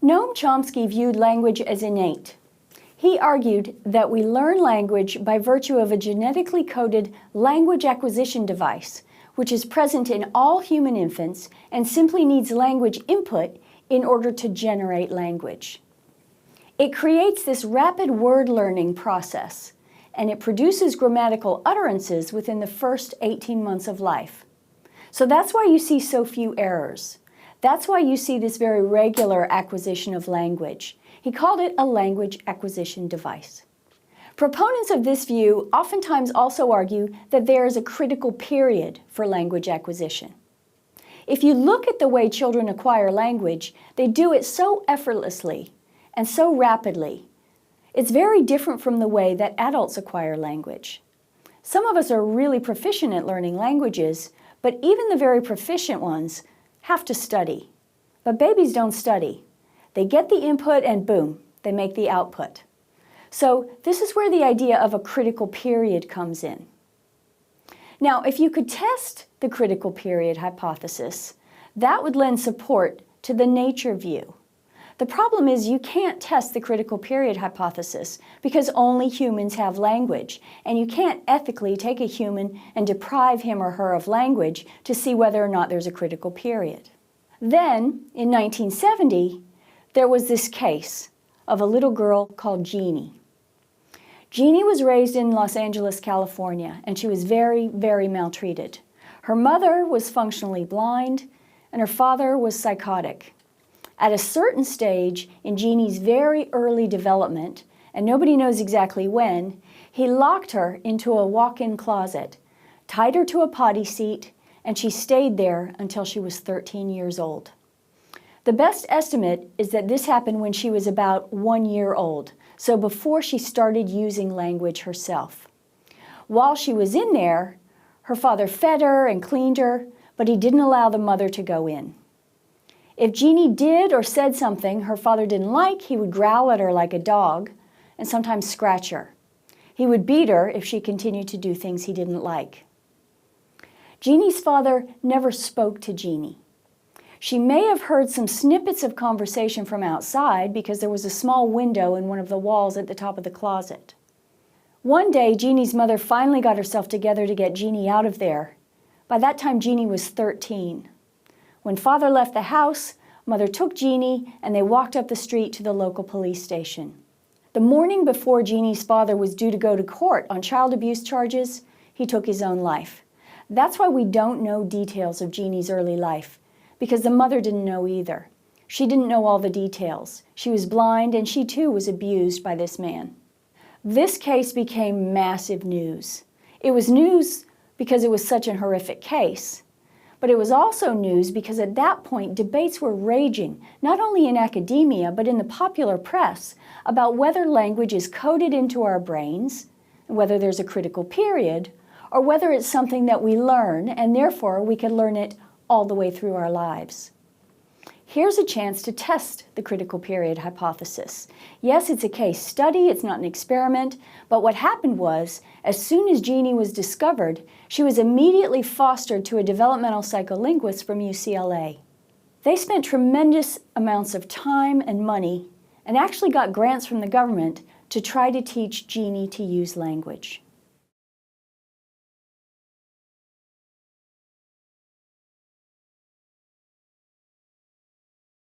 Noam Chomsky viewed language as innate. He argued that we learn language by virtue of a genetically coded language acquisition device, which is present in all human infants and simply needs language input in order to generate language. It creates this rapid word learning process, and it produces grammatical utterances within the first 18 months of life. So that's why you see so few errors. That's why you see this very regular acquisition of language. He called it a language acquisition device. Proponents of this view oftentimes also argue that there is a critical period for language acquisition. If you look at the way children acquire language, they do it so effortlessly and so rapidly. It's very different from the way that adults acquire language. Some of us are really proficient at learning languages, but even the very proficient ones have to study. But babies don't study. They get the input and boom, they make the output. So this is where the idea of a critical period comes in. Now, if you could test the critical period hypothesis, that would lend support to the nature view. The problem is you can't test the critical period hypothesis because only humans have language, and you can't ethically take a human and deprive him or her of language to see whether or not there's a critical period. Then, in 1970, there was this case of a little girl called Jeannie. Jeannie was raised in Los Angeles, California, and she was very, very maltreated. Her mother was functionally blind, and her father was psychotic. At a certain stage in Jeannie's very early development, and nobody knows exactly when, he locked her into a walk-in closet, tied her to a potty seat, and she stayed there until she was 13 years old. The best estimate is that this happened when she was about 1 year old, so before she started using language herself. While she was in there, her father fed her and cleaned her, but he didn't allow the mother to go in. If Jeannie did or said something her father didn't like, he would growl at her like a dog and sometimes scratch her. He would beat her if she continued to do things he didn't like. Jeannie's father never spoke to Jeannie. She may have heard some snippets of conversation from outside because there was a small window in one of the walls at the top of the closet. One day, Jeannie's mother finally got herself together to get Jeannie out of there. By that time, Jeannie was 13. When father left the house, mother took Jeannie and they walked up the street to the local police station. The morning before Jeannie's father was due to go to court on child abuse charges, he took his own life. That's why we don't know details of Jeannie's early life, because the mother didn't know either. She didn't know all the details. She was blind and she too was abused by this man. This case became massive news. It was news because it was such an horrific case. But it was also news because at that point debates were raging, not only in academia but in the popular press, about whether language is coded into our brains, whether there's a critical period, or whether it's something that we learn and therefore we can learn it all the way through our lives. Here's a chance to test the critical period hypothesis. Yes, it's a case study, it's not an experiment, but what happened was, as soon as Jeannie was discovered, she was immediately fostered to a developmental psycholinguist from UCLA. They spent tremendous amounts of time and money and actually got grants from the government to try to teach Jeannie to use language.